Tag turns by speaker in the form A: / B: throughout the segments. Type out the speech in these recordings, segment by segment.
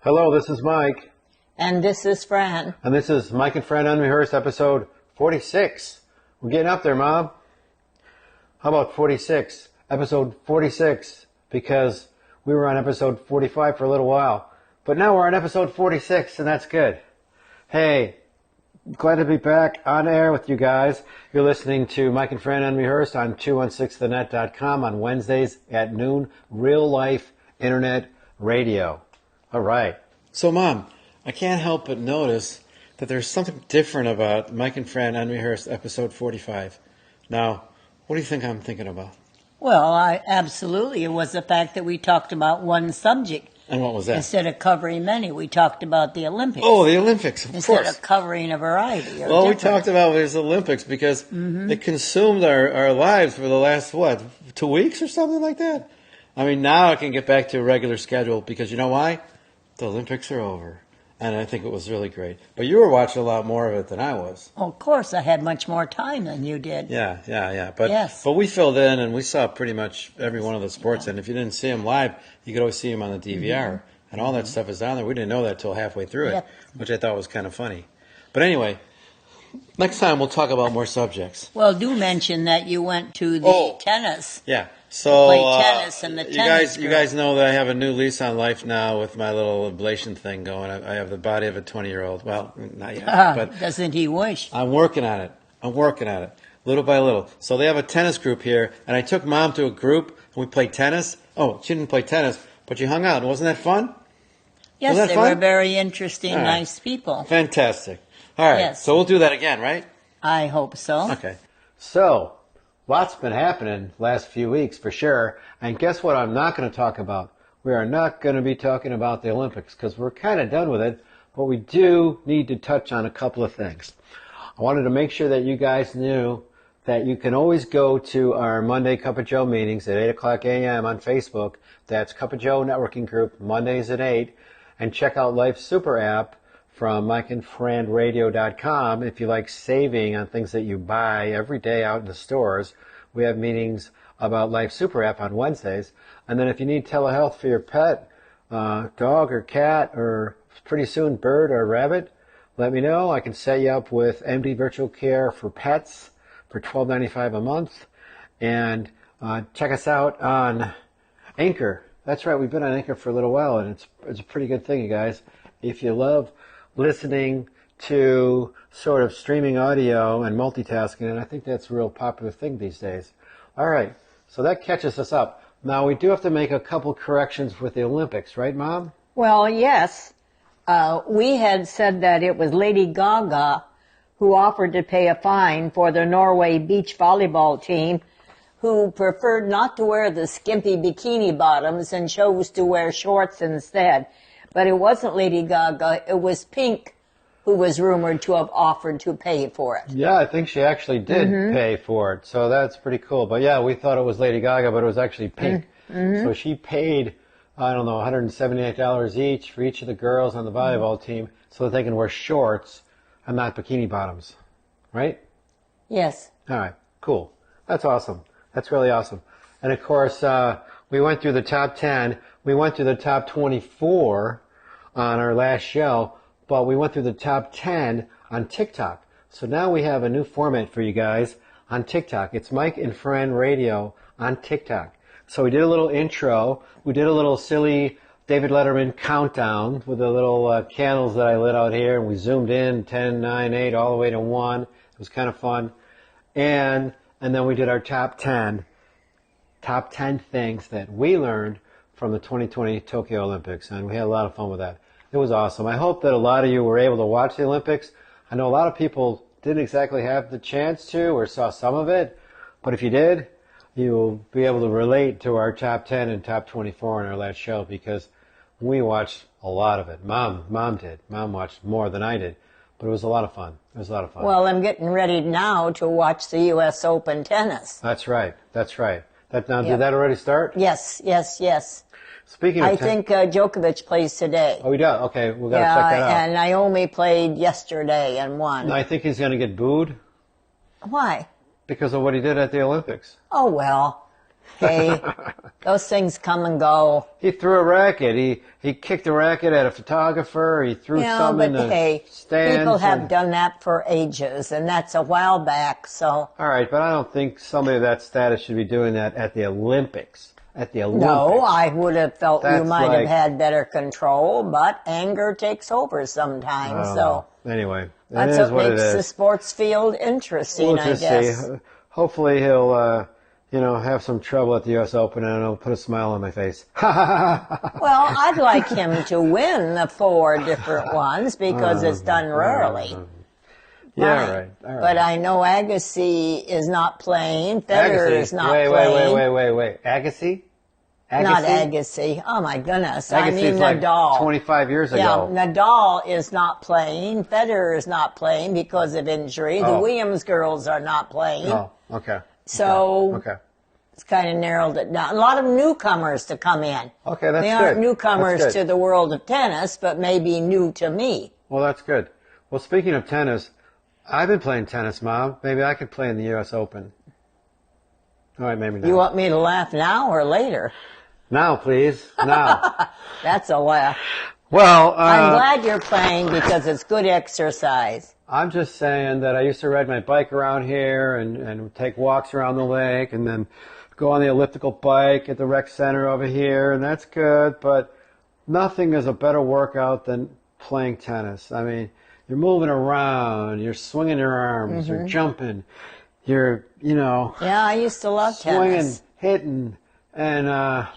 A: Hello, this is Mike.
B: And this is Fran.
A: And this is Mike and Fran Unrehearsed, episode 46. We're getting up there, Mom. How about 46? Episode 46, because we were on episode 45 for a little while. But now we're on episode 46, and that's good. Hey, glad to be back on air with you guys. You're listening to Mike and Fran Unrehearsed on 216thenet.com on Wednesdays at noon, real life internet radio. All right. So, Mom, I can't help but notice that there's something different about Mike and Fran Unrehearsed episode 45. Now, what do you think I'm thinking about?
B: Well, absolutely. It was the fact that we talked about one subject.
A: And what was that?
B: Instead of covering many, we talked about the Olympics.
A: Oh, the Olympics, of
B: Instead
A: course.
B: of covering a variety.
A: Well, we talked about the Olympics because it consumed our lives for the last, 2 weeks or something like that? I mean, now I can get back to a regular schedule because you know why? The Olympics are over. And I think it was really great. But you were watching a lot more of it than I was.
B: Well, of course, I had much more time than you did.
A: Yeah. But,
B: yes.
A: But we filled in and we saw pretty much every one of the sports. And if you didn't see them live, you could always see them on the DVR. And all that stuff is on there. We didn't know that till halfway through it, which I thought was kind of funny. But anyway, next time we'll talk about more subjects.
B: Well, do mention that you went to the tennis.
A: Yeah. So
B: played tennis in the tennis
A: you guys know that I have a new lease on life now with my little ablation thing going. I have the body of a 20-year-old. Well, not yet. But
B: doesn't he wish?
A: I'm working on it. Little by little. So they have a tennis group here, and I took Mom to a group, and we played tennis. Oh, she didn't play tennis, but you hung out. Wasn't that fun?
B: Yes, they were very interesting, nice people.
A: Fantastic. All right,
B: yes.
A: So we'll do that again, right?
B: I hope so.
A: Okay. So, lots been happening last few weeks for sure. And guess what I'm not going to talk about? We are not going to be talking about the Olympics because we're kind of done with it. But we do need to touch on a couple of things. I wanted to make sure that you guys knew that you can always go to our Monday Cup of Joe meetings at 8 o'clock a.m. on Facebook. That's Cup of Joe Networking Group, Mondays at 8. And check out Life's Super app from MikeandFranRadio.com if you like saving on things that you buy every day out in the stores. We have meetings about Life Super app on Wednesdays. And then if you need telehealth for your pet, dog or cat, or pretty soon bird or rabbit, let me know. I can set you up with MD Virtual Care for pets for $12.95 a month. And check us out on Anchor. That's right, we've been on Anchor for a little while, and it's a pretty good thing, you guys. If you love listening to sort of streaming audio and multitasking, and I think that's a real popular thing these days. All right, so that catches us up. Now, we do have to make a couple corrections with the Olympics, right, Mom?
B: Well, yes. We had said that it was Lady Gaga who offered to pay a fine for the Norway beach volleyball team who preferred not to wear the skimpy bikini bottoms and chose to wear shorts instead. But it wasn't Lady Gaga, it was Pink who was rumored to have offered to pay for it.
A: Yeah, I think she actually did pay for it, so that's pretty cool. But yeah, we thought it was Lady Gaga, but it was actually Pink. So she paid, I don't know, $178 each for each of the girls on the volleyball team so that they can wear shorts and not bikini bottoms, right?
B: Yes.
A: All right, cool. That's awesome. That's really awesome. And of course, we went through the top 10. We went through the top 24 on our last show, but we went through the top 10 on TikTok. So now we have a new format for you guys on TikTok. It's Mike and Fran Radio on TikTok. So we did a little intro. We did a little silly David Letterman countdown with the little candles that I lit out here, and we zoomed in 10, 9, 8, all the way to 1. It was kind of fun. And then we did our top 10 things that we learned from the 2020 Tokyo Olympics, and we had a lot of fun with that. It was awesome. I hope that a lot of you were able to watch the Olympics. I know a lot of people didn't exactly have the chance to or saw some of it, but if you did, you'll be able to relate to our top 10 and top 24 in our last show because we watched a lot of it. Mom did. Mom watched more than I did. But it was a lot of fun.
B: Well, I'm getting ready now to watch the U.S. Open tennis.
A: That's right. Did that already start?
B: Yes.
A: Speaking of
B: I think Djokovic plays today.
A: Oh, he does? Okay, we've got to check that out.
B: And Naomi played yesterday and won.
A: I think he's going to get booed.
B: Why?
A: Because of what he did at the Olympics.
B: Oh, well, Hey, those things come and go.
A: He threw a racket. He kicked a racket at a photographer. He threw some in the stands.
B: People have done that for ages, and that's a while back. So.
A: All right, but I don't think somebody of that status should be doing that at the Olympics. At the Olympics.
B: No, I would have felt
A: That's
B: you might have had better control, but anger takes over sometimes. So.
A: Anyway,
B: that's what makes the sports field interesting,
A: I guess. See. Hopefully he'll, have some trouble at the U.S. Open and it'll put a smile on my face.
B: Well, I'd like him to win the 4 different ones because it's done rarely.
A: Yeah, right. All right.
B: But I know Agassi is not playing. Federer is not playing.
A: Wait. Agassi?
B: Not Agassi. Oh, my goodness.
A: Agassi's
B: I mean
A: like
B: Nadal.
A: 25 years ago.
B: Yeah, Nadal is not playing. Federer is not playing because of injury. The Williams girls are not playing.
A: Oh, okay.
B: So it's kind of narrowed it down. A lot of newcomers to come in.
A: Okay, that's good.
B: They aren't newcomers to the world of tennis, but maybe new to me.
A: Well, that's good. Well, speaking of tennis, I've been playing tennis, Mom. Maybe I could play in the U.S. Open. All right, maybe not.
B: You want me to laugh now or later?
A: Now, please. Now.
B: That's a laugh.
A: Well,
B: I'm glad you're playing because it's good exercise.
A: I'm just saying that I used to ride my bike around here and take walks around the lake and then go on the elliptical bike at the rec center over here, and that's good, but nothing is a better workout than playing tennis. I mean, you're moving around, you're swinging your arms, you're jumping, you're,
B: Yeah, I used to love
A: swinging,
B: tennis.
A: hitting, and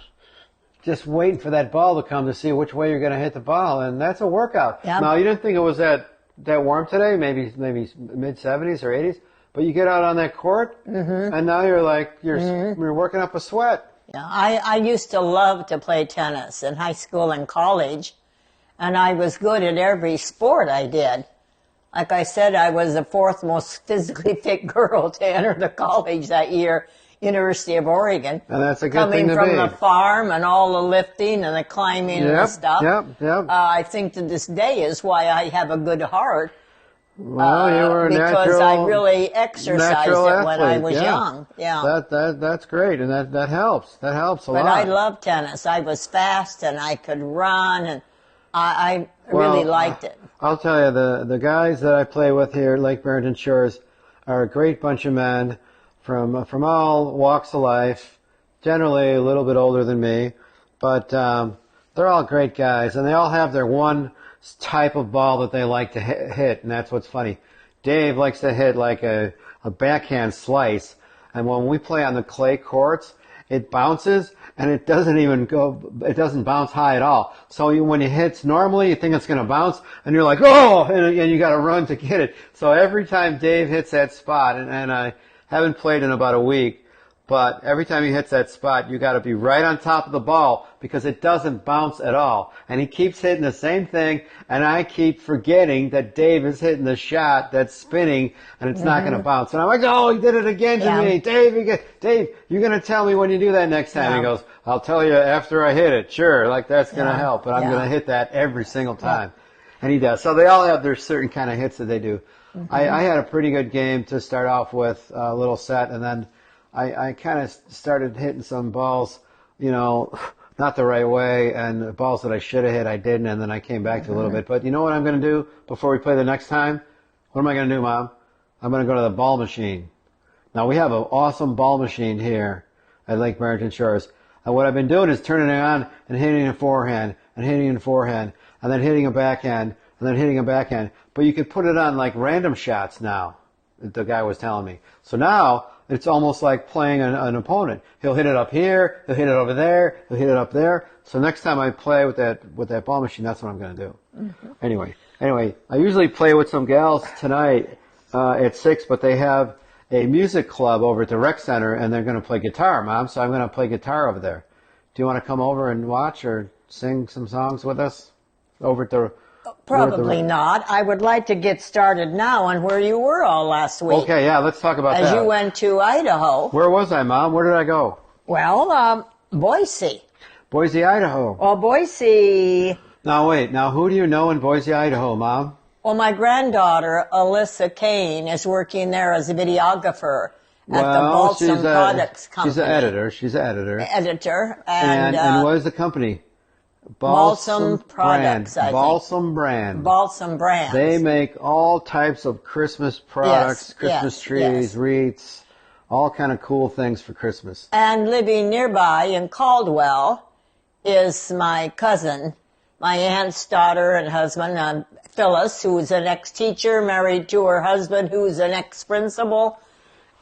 A: just waiting for that ball to come to see which way you're going to hit the ball, and that's a workout.
B: Yep.
A: Now, you didn't think it was that warm today, maybe mid-70s or 80s, but you get out on that court, and now you're working up a sweat.
B: Yeah, I used to love to play tennis in high school and college, and I was good at every sport I did. Like I said, I was the 4th most physically fit girl to enter the college that year, University of Oregon.
A: And that's a good thing to be.
B: Coming from the farm and all the lifting and the climbing and the stuff.
A: Yep.
B: I think to this day is why I have a good heart.
A: Well, you were a
B: because I really exercised it when I was young. Yeah.
A: That's great, and that helps. That helps a lot.
B: But I love tennis. I was fast and I could run, and I really liked it.
A: I'll tell you, the guys that I play with here at Lake Barrington Shores are a great bunch of men from all walks of life, generally a little bit older than me, but they're all great guys, and they all have their one type of ball that they like to hit, and that's what's funny. Dave likes to hit like a backhand slice, and when we play on the clay courts, it bounces, and it doesn't bounce high at all. So when it hits normally, you think it's going to bounce, and you're like, oh, and you got to run to get it. So every time Dave hits that spot, and I haven't played in about a week, but every time he hits that spot, you got to be right on top of the ball because it doesn't bounce at all. And he keeps hitting the same thing, and I keep forgetting that Dave is hitting the shot that's spinning, and it's not going to bounce. And I'm like, oh, he did it again to me. Dave, you're going to tell me when you do that next time. He goes, I'll tell you after I hit it. Sure, like that's going to help, but I'm going to hit that every single time. And he does. So they all have their certain kind of hits that they do. I had a pretty good game to start off with, a little set, and then I kind of started hitting some balls, not the right way, and balls that I should have hit, I didn't, and then I came back to a little bit. But you know what I'm going to do before we play the next time? What am I going to do, Mom? I'm going to go to the ball machine. Now, we have an awesome ball machine here at Lake Barrington Shores. And what I've been doing is turning it on and hitting a forehand, and hitting a forehand, and then hitting a backhand, and then hitting a backhand. But you could put it on like random shots now, the guy was telling me. So now, it's almost like playing an opponent. He'll hit it up here, he'll hit it over there, he'll hit it up there. So next time I play with that ball machine, that's what I'm going to do. Anyway, I usually play with some gals tonight at 6, but they have a music club over at the rec center, and they're going to play guitar, Mom, so I'm going to play guitar over there. Do you want to come over and watch or sing some songs with us over at the...
B: Probably not. I would like to get started now on where you were all last week.
A: Okay, yeah, let's talk about that.
B: As you went to Idaho.
A: Where was I, Mom? Where did I go?
B: Well, Boise.
A: Boise, Idaho.
B: Well, Boise...
A: Now, wait. Now, who do you know in Boise, Idaho, Mom?
B: Well, my granddaughter, Alyssa Kane, is working there as a videographer. at the Balsam Products Company.
A: She's an editor. She's an editor.
B: Editor.
A: And what is the company?
B: Balsam Products, I think.
A: Balsam Brand.
B: Balsam Brands.
A: They make all types of Christmas products, Christmas trees, wreaths, all kind of cool things for Christmas.
B: And living nearby in Caldwell is my cousin, my aunt's daughter and husband, Phyllis, who's an ex-teacher, married to her husband, who's an ex-principal,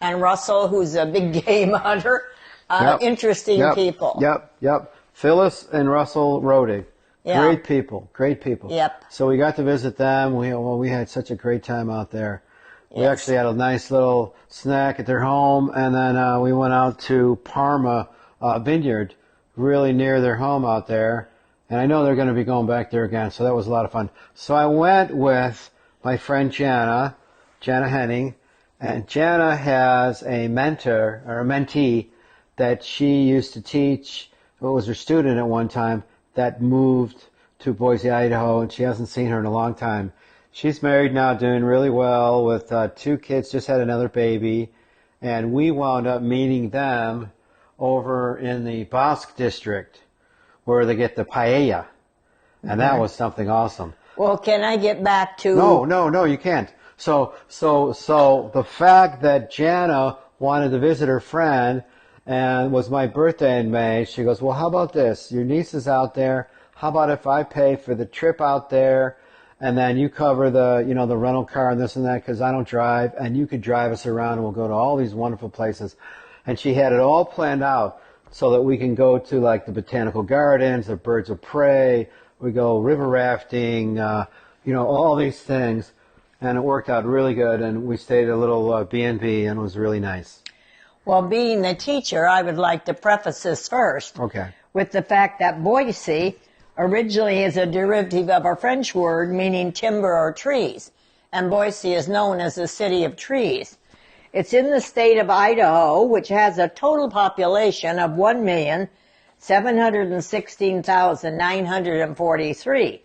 B: and Russell, who's a big game hunter. Interesting people.
A: Yep. Phyllis and Russell Rodig.
B: Yeah.
A: Great people.
B: Yep.
A: So we got to visit them. We had such a great time out there. We actually had a nice little snack at their home, and then we went out to Parma Vineyard, really near their home out there. And I know they're going to be going back there again, so that was a lot of fun. So I went with my friend Jana Henning, and Jana has a mentor, or a mentee, that she used to teach, who was her student at one time, that moved to Boise, Idaho, and she hasn't seen her in a long time. She's married now, doing really well with 2 kids, just had another baby, and we wound up meeting them over in the Basque district, where they get the paella, and that was something awesome.
B: Well, can I get back to...
A: No, you can't. So the fact that Jana wanted to visit her friend, and was my birthday in May, she goes, well, how about this? Your niece is out there. How about if I pay for the trip out there, and then you cover the, the rental car and this and that, because I don't drive, and you could drive us around, and we'll go to all these wonderful places. And she had it all planned out so that we can go to, like, the botanical gardens, the birds of prey, we go river rafting, all these things. And it worked out really good, and we stayed at a little B&B, and it was really nice.
B: Well, being the teacher, I would like to preface this first with the fact that Boise originally is a derivative of a French word meaning timber or trees, and Boise is known as the city of trees. It's in the state of Idaho, which has a total population of 1,716,943,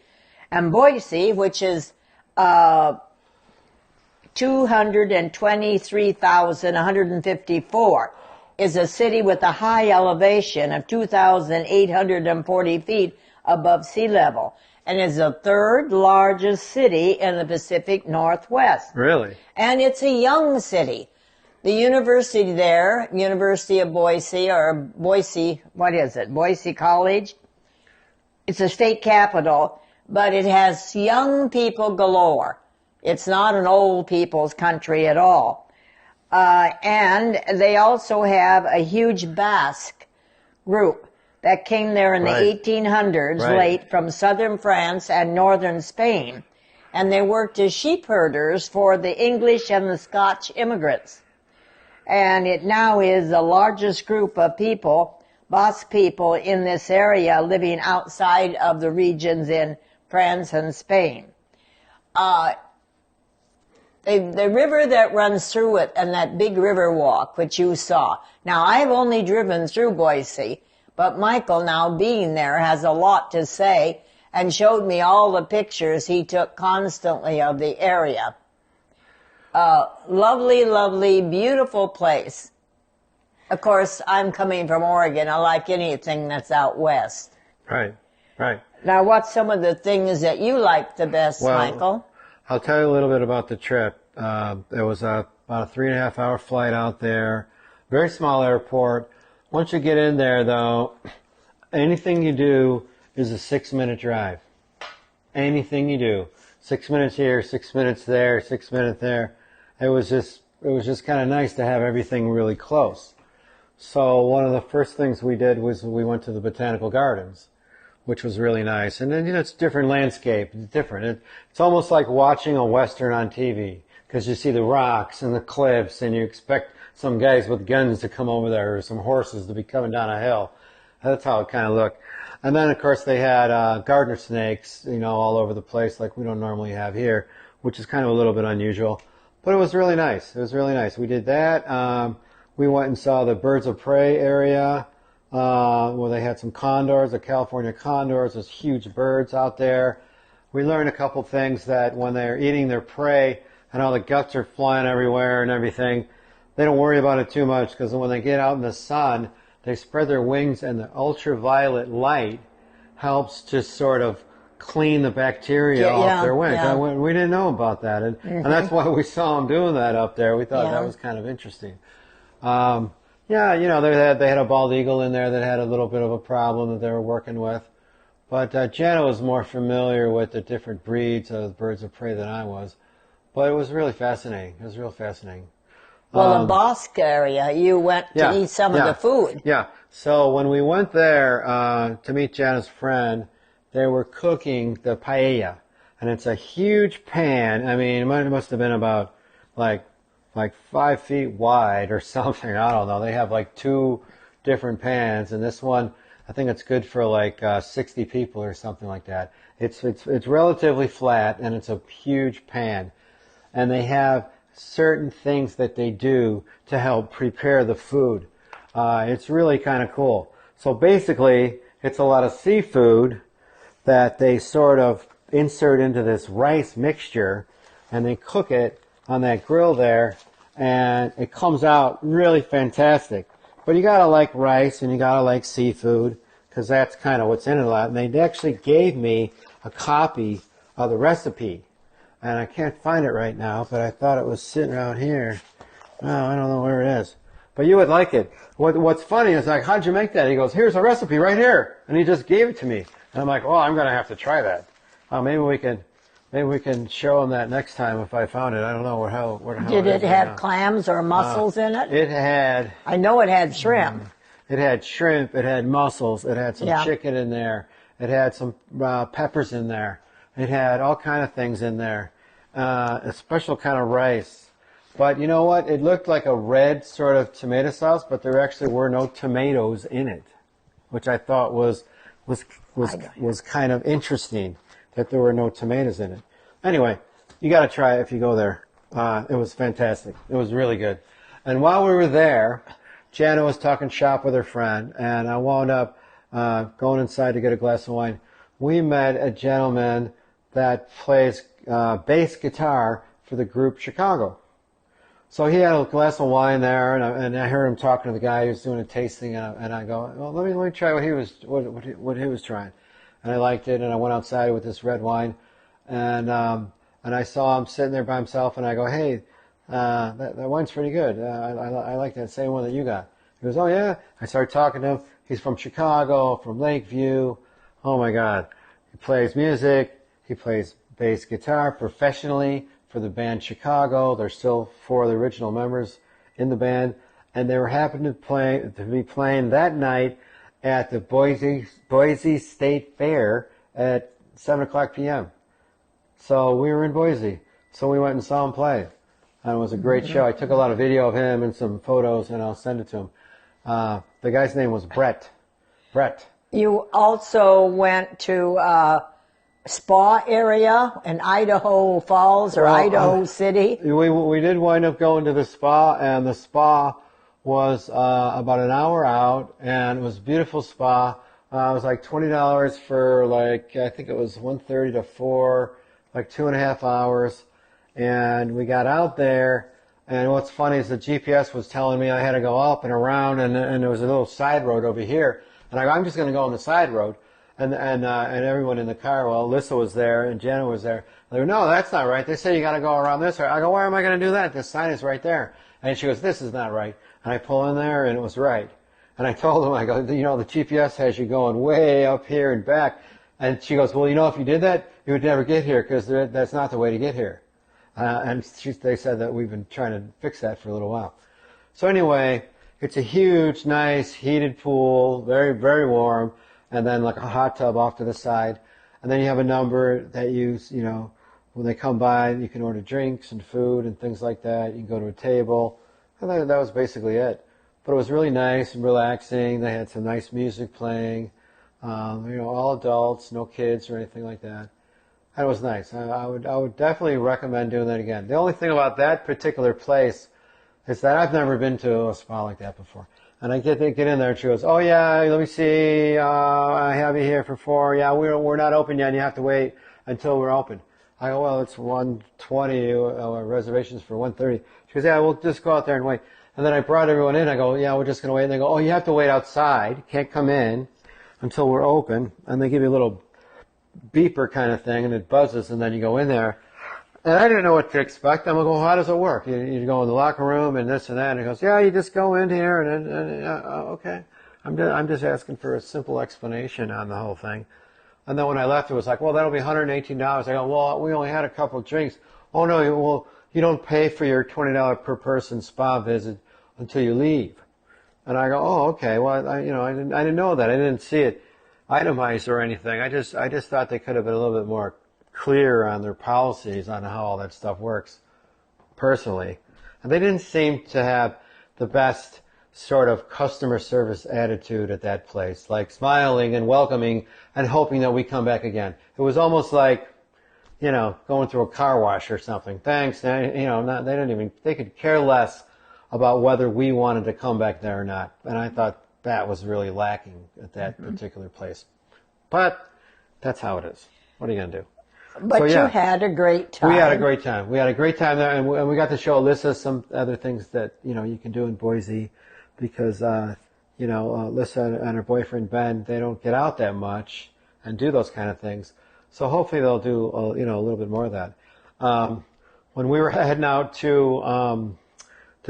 B: and Boise, which is 223,154, is a city with a high elevation of 2,840 feet above sea level, and is the 3rd largest city in the Pacific Northwest.
A: Really?
B: And it's a young city. The university there, University of Boise, or Boise, Boise College, it's a state capital, but it has young people galore. It's not an old people's country at all. And they also have a huge Basque group that came there in the 1800s, late from southern France and northern Spain. And they worked as sheep herders for the English and the Scotch immigrants. And it now is the largest group of people, Basque people, in this area living outside of the regions in France and Spain. The river that runs through it and that big river walk, which you saw. Now, I've only driven through Boise, but Michael, now being there, has a lot to say and showed me all the pictures he took constantly of the area. Lovely, lovely, beautiful place. Of course, I'm coming from Oregon. I like anything that's out west.
A: Right.
B: Now, what's some of the things that you like the best, Michael?
A: I'll tell you a little bit about the trip. There was about a 3.5-hour flight out there. Very small airport. Once you get in there, though, anything you do is a 6-minute drive. Anything you do. 6 minutes here, 6 minutes there, 6 minutes there. It was just kind of nice to have everything really close. So one of the first things we did was we went to the botanical gardens, which was really nice. And then, it's a different landscape. It's different. It's almost like watching a Western on TV, because you see the rocks and the cliffs, and you expect some guys with guns to come over there, or some horses to be coming down a hill. That's how it kind of looked. And then, of course, they had gardener snakes, all over the place, like we don't normally have here, which is kind of a little bit unusual. But it was really nice. We did that. We went and saw the birds of prey area, where they had some condors, the California condors, those huge birds out there. We learned a couple things, that when they're eating their prey and all the guts are flying everywhere and everything, they don't worry about it too much because when they get out in the sun, they spread their wings and the ultraviolet light helps to sort of clean the bacteria off their wings.
B: Yeah.
A: We didn't know about that, and that's why we saw them doing that up there. We thought that was kind of interesting. Yeah, you know, they had a bald eagle in there that had a little bit of a problem that they were working with. But Jana was more familiar with the different breeds of birds of prey than I was. But it was really fascinating. It was real fascinating.
B: Well, the Bosque area, you went to eat some of the food.
A: Yeah. So when we went there to meet Jana's friend, they were cooking the paella. And it's a huge pan. I mean, it must have been about like 5 feet wide or something. I don't know. They have like 2 different pans. And this one, I think it's good for like 60 people or something like that. It's relatively flat and it's a huge pan. And they have certain things that they do to help prepare the food. It's really kind of cool. So basically, it's a lot of seafood that they sort of insert into this rice mixture, and they cook it on that grill there, and it comes out really fantastic. But you gotta like rice and you gotta like seafood, because that's kind of what's in it a lot. And they actually gave me a copy of the recipe. And I can't find it right now, but I thought it was sitting around here. Oh, I don't know where it is. But you would like it. What's funny is like, how'd you make that? He goes, here's a recipe right here. And he just gave it to me. And I'm like, well, I'm going to have to try that. Maybe we can show him that next time if I found it. I don't know how
B: Did it have clams or mussels in it?
A: It had...
B: I know it had shrimp.
A: It had shrimp. It had mussels. It had some chicken in there. It had some peppers in there. It had all kind of things in there, a special kind of rice. But you know what? It looked like a red sort of tomato sauce, but there actually were no tomatoes in it, which I thought was kind of interesting that there were no tomatoes in it. Anyway, you got to try it if you go there. It was fantastic. It was really good. And while we were there, Jana was talking shop with her friend, and I wound up going inside to get a glass of wine. We met a gentleman that plays bass guitar for the group Chicago. So he had a glass of wine there, and I heard him talking to the guy who was doing a tasting, and I go, well, let me try what he was trying. And I liked it, and I went outside with this red wine, and I saw him sitting there by himself, and I go, hey, that wine's pretty good. I like that same one that you got. He goes, oh yeah? I started talking to him. He's from Chicago, from Lakeview. Oh my God. He plays music. He plays bass guitar professionally for the band Chicago. There's still 4 of the original members in the band, and they were happening to be playing that night at the Boise State Fair at 7:00 p.m. So we were in Boise, so we went and saw him play, and it was a great show. I took a lot of video of him and some photos, and I'll send it to him. The guy's name was Brett.
B: You also went to spa area in Idaho Falls or Idaho City.
A: We did wind up going to the spa, and the spa was about an hour out, and it was a beautiful spa. It was like $20 for I think it was 1:30 to 4, like 2.5 hours. And we got out there, and what's funny is the GPS was telling me I had to go up and around, and there was a little side road over here. And I go, I'm just going to go on the side road. And everyone in the car, well, Alyssa was there and Jana was there. They go, no, that's not right. They say you got to go around this way. I go, why am I going to do that? The sign is right there. And she goes, this is not right. And I pull in there, and it was right. And I told them, I go, you know, the GPS has you going way up here and back. And she goes, well, you know, if you did that, you would never get here because that's not the way to get here. And they said that we've been trying to fix that for a little while. So anyway, it's a huge, nice, heated pool, very, very warm, and then like a hot tub off to the side. And then you have a number that you know, when they come by, you can order drinks and food and things like that. You can go to a table. And that was basically it. But it was really nice and relaxing. They had some nice music playing. You know, all adults, no kids or anything like that. And it was nice. I would definitely recommend doing that again. The only thing about that particular place is that I've never been to a spa like that before. And I get in there, and she goes, oh yeah, let me see, I have you here for 4. Yeah, we're not open yet, and you have to wait until we're open. I go, well, it's 1:20, reservations for 1:30. She goes, yeah, we'll just go out there and wait. And then I brought everyone in. I go, yeah, we're just going to wait. And they go, oh, you have to wait outside. You can't come in until we're open. And they give you a little beeper kind of thing, and it buzzes, and then you go in there. And I didn't know what to expect. I'm going, well, how does it work? You go in the locker room and this and that. And he goes, yeah, you just go in here. Okay. I'm just asking for a simple explanation on the whole thing. And then when I left, it was like, well, that'll be $118. I go, well, we only had a couple of drinks. Oh, no, you don't pay for your $20 per person spa visit until you leave. And I go, oh, okay. Well, I didn't know that. I didn't see it itemized or anything. I just thought they could have been a little bit more clear on their policies on how all that stuff works personally. And they didn't seem to have the best sort of customer service attitude at that place, like smiling and welcoming and hoping that we come back again. It was almost like, going through a car wash or something. Thanks. They could care less about whether we wanted to come back there or not. And I thought that was really lacking at that particular place. But that's how it is. What are you going to do?
B: But you had a great time.
A: We had a great time. We had a great time there, and we got to show Alyssa some other things that, you can do in Boise because, Alyssa and her boyfriend Ben, they don't get out that much and do those kind of things. So hopefully they'll do, a little bit more of that. When we were heading out to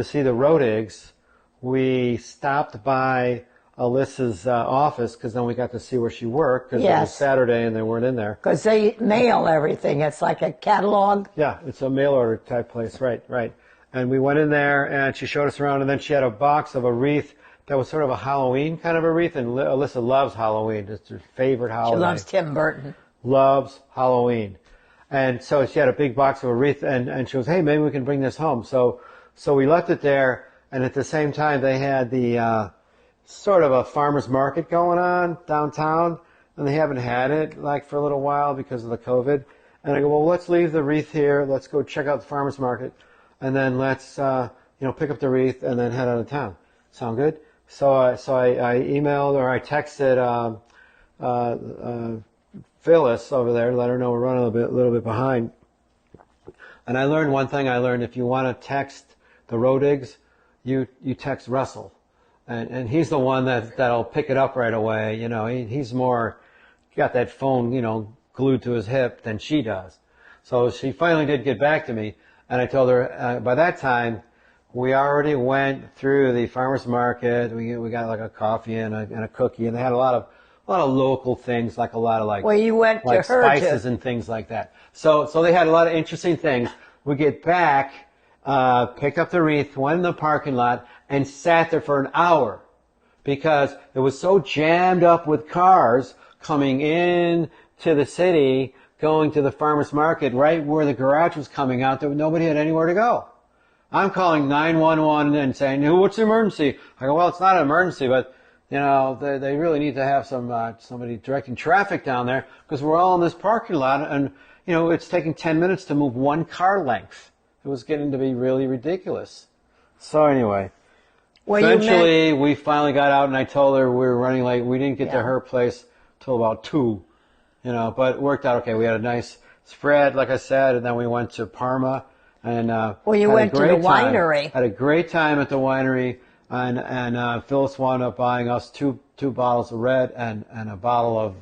A: see the Rodigs, we stopped by Alyssa's office because then we got to see where she worked because it was Saturday and they weren't in there.
B: Because they mail everything. It's like a catalog.
A: Yeah, it's a mail order type place. Right. And we went in there and she showed us around and then she had a box of a wreath that was sort of a Halloween kind of a wreath. And Alyssa loves Halloween. It's her favorite holiday.
B: She loves Tim Burton.
A: Loves Halloween. And so she had a big box of a wreath and she goes, hey, maybe we can bring this home. So we left it there and at the same time they had the sort of a farmer's market going on downtown, and they haven't had it like for a little while because of the COVID. And I go, well, let's leave the wreath here. Let's go check out the farmer's market, and then let's pick up the wreath and then head out of town. Sound good? So I emailed or I texted Phyllis over there to let her know we're running a little bit behind. And I learned one thing. I learned if you want to text the Rodigs, you text Russell. And he's the one that'll pick it up right away. He's more got that phone, glued to his hip than she does. So she finally did get back to me, and I told her by that time we already went through the farmers market. We got like a coffee and a cookie, and they had a lot of local things, like a lot of
B: well, you went
A: like
B: to her
A: spices and things like that. So they had a lot of interesting things. We get back, picked up the wreath, went in the parking lot, and sat there for an hour because it was so jammed up with cars coming in to the city, going to the farmer's market right where the garage was coming out that nobody had anywhere to go. I'm calling 911 and saying, what's the emergency? I go, well, it's not an emergency, but they really need to have somebody directing traffic down there because we're all in this parking lot and it's taking 10 minutes to move one car length. It was getting to be really ridiculous. So anyway, eventually we finally got out and I told her we were running late. We didn't get to her place till about 2, but it worked out okay. We had a nice spread, like I said, and then we went to Parma and
B: you went to the winery.
A: Had a great time at the winery, and Phyllis wound up buying us two bottles of red and a bottle of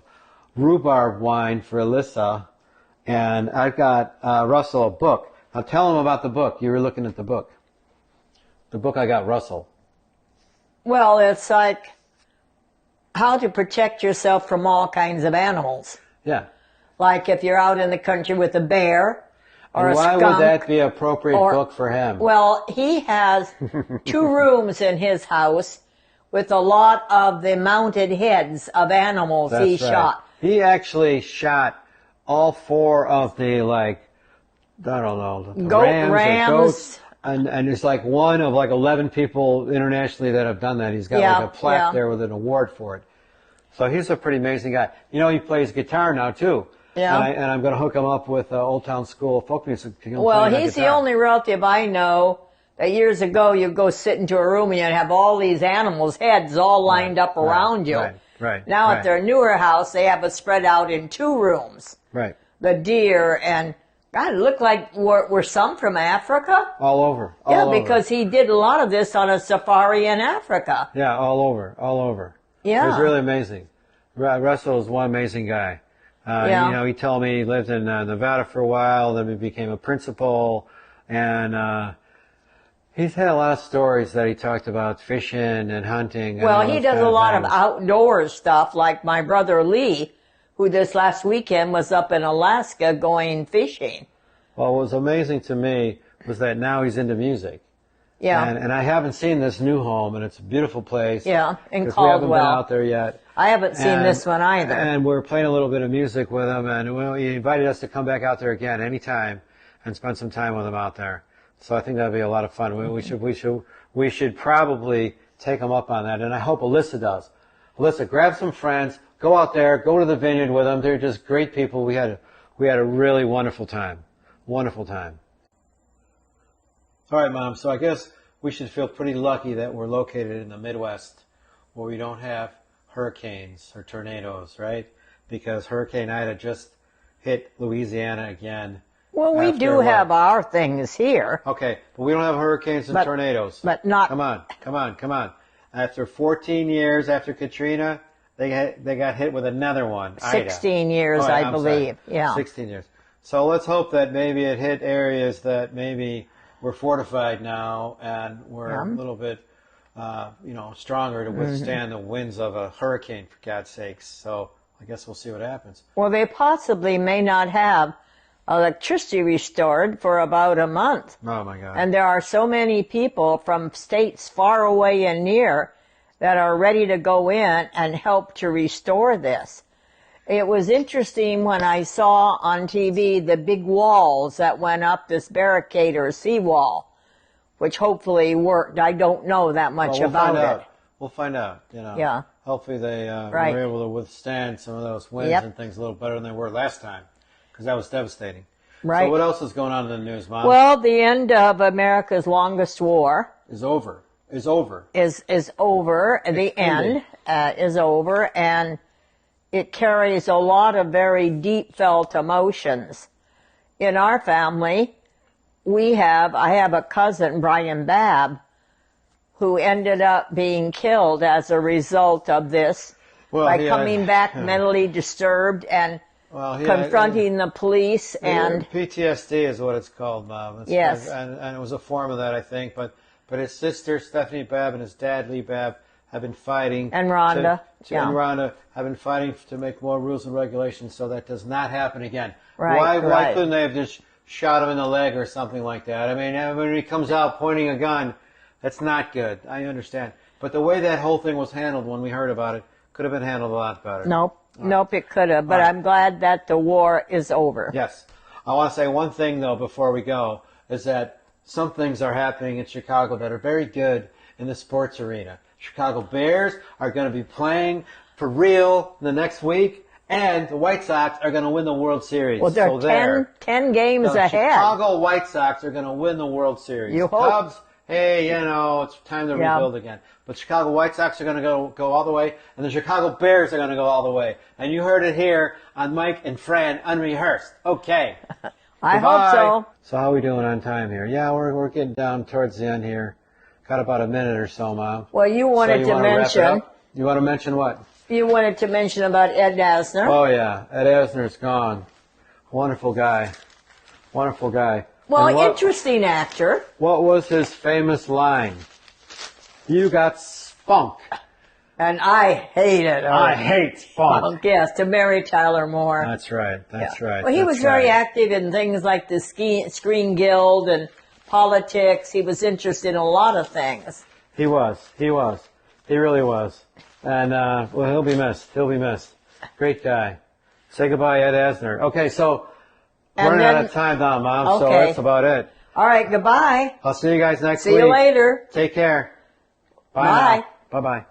A: rhubarb wine for Alyssa, and I've got Russell a book. Now tell him about the book. You were looking at the book. The book I got Russell.
B: Well, it's like how to protect yourself from all kinds of animals.
A: Yeah.
B: Like if you're out in the country with a bear or a skunk.
A: Why would that be an appropriate book for him?
B: Well, he has 2 rooms in his house with a lot of the mounted heads of animals he shot.
A: He actually shot all 4 of the, the rams. Or goats. And there's one of 11 people internationally that have done that. He's got a plaque there with an award for it. So he's a pretty amazing guy. He plays guitar now too.
B: Yeah.
A: And I'm going to hook him up with Old Town School of Folk Music.
B: Well, he's the only relative I know that years ago you go sit into a room and you'd have all these animals' heads all lined up around you.
A: Right.
B: Now at their newer house, they have it spread out in 2 rooms.
A: Right.
B: The deer and God, it looked like were some from Africa?
A: All over.
B: Yeah, because he did a lot of this on a safari in Africa.
A: Yeah, all over.
B: Yeah.
A: It was really amazing. Russell is one amazing guy.
B: Yeah.
A: You know, he told me he lived in Nevada for a while, then he became a principal, and he's had a lot of stories that he talked about fishing and hunting.
B: Well,
A: and
B: he
A: those
B: does
A: kind
B: a lot of
A: things.
B: outdoor stuff, like my brother Lee, who this last weekend was up in Alaska going fishing.
A: Well, what was amazing to me was that now he's into music.
B: Yeah.
A: And I haven't seen this new home, and it's a beautiful place.
B: Yeah, in
A: 'cause we haven't been
B: Caldwell.
A: out there yet.
B: I haven't seen
A: And-
B: this one either.
A: And we're playing a little bit of music with him, and he invited us to come back out there again anytime and spend some time with him out there. So I think that'd be a lot of fun. We should probably take him up on that, and I hope Alyssa does. Alyssa, grab some friends, go out there, go to the vineyard with them. They're just great people. We had a really wonderful time. Wonderful time. All right, Mom. So I guess we should feel pretty lucky that we're located in the Midwest where we don't have hurricanes or tornadoes, right? Because Hurricane Ida just hit Louisiana again.
B: Well, we
A: after
B: do
A: what?
B: have our things here.
A: Okay, but we don't have hurricanes and tornadoes.
B: But not...
A: Come on. After 14 years after Katrina, they got hit with another one, Ida.
B: 16 years,
A: Oh,
B: I
A: I'm
B: believe.
A: sorry.
B: Yeah.
A: 16 years. So let's hope that maybe it hit areas that maybe we're fortified now and we're a little bit, stronger to withstand the winds of a hurricane, for God's sakes. So I guess we'll see what happens.
B: Well, they possibly may not have electricity restored for about a month.
A: Oh, my God.
B: And there are so many people from states far away and near that are ready to go in and help to restore this. It was interesting when I saw on TV the big walls that went up, this barricade or seawall, which hopefully worked. I don't know that much about it.
A: We'll find out.
B: Yeah.
A: Hopefully they
B: Right.
A: were able to withstand some of those winds
B: Yep.
A: and things a little better than they were last time, because that was devastating.
B: Right.
A: So what else is going on in the news, Mom?
B: Well, the end of America's longest war
A: Is over. Is over.
B: is over. The end is over, and it carries a lot of very deep felt emotions. In our family, I have a cousin, Brian Babb, who ended up being killed as a result of this by coming back mentally disturbed and confronting the police. And
A: PTSD is what it's called, Mom.
B: Yes.
A: And it was a form of that, I think. But his sister, Stephanie Babb, and his dad, Lee Babb, have been fighting.
B: And Rhonda.
A: And Rhonda have been fighting to make more rules and regulations so that does not happen again.
B: Right,
A: Why couldn't they have just shot him in the leg or something like that? I mean, when he comes out pointing a gun, that's not good. I understand. But the way that whole thing was handled when we heard about it could have been handled a lot better.
B: Nope, it could have. But I'm glad that the war is over.
A: Yes. I want to say one thing, though, before we go, is that some things are happening in Chicago that are very good in the sports arena. Chicago Bears are going to be playing for real the next week, and the White Sox are going to win the World Series.
B: Well, they're 10 games
A: the
B: ahead.
A: Chicago White Sox are going to win the World Series.
B: You hope.
A: Cubs, hey, it's time to rebuild again. But Chicago White Sox are going to go all the way, and the Chicago Bears are going to go all the way. And you heard it here on Mike and Fran Unrehearsed. Okay.
B: I hope so.
A: So how are we doing on time here? Yeah, we're getting down towards the end here. Got about a minute or so, Mom.
B: Well, you wanted to mention.
A: You want to mention what?
B: You wanted to mention about Ed Asner.
A: Oh, yeah. Ed Asner's gone. Wonderful guy. Wonderful guy.
B: Well, interesting actor.
A: What was his famous line? You got spunk.
B: And I hate it.
A: I hate spunk.
B: Yes, to Mary Tyler Moore.
A: That's right. That's right.
B: Well, he was very active in things like the Screen Guild and politics. He was interested in a lot of things.
A: He was. He really was. And, he'll be missed. He'll be missed. Great guy. Say goodbye, Ed Asner. Okay, so we're running out of time now, Mom, so that's about it.
B: All right, goodbye.
A: I'll see you guys next week.
B: See you later.
A: Take care.
B: Bye.
A: Bye-bye.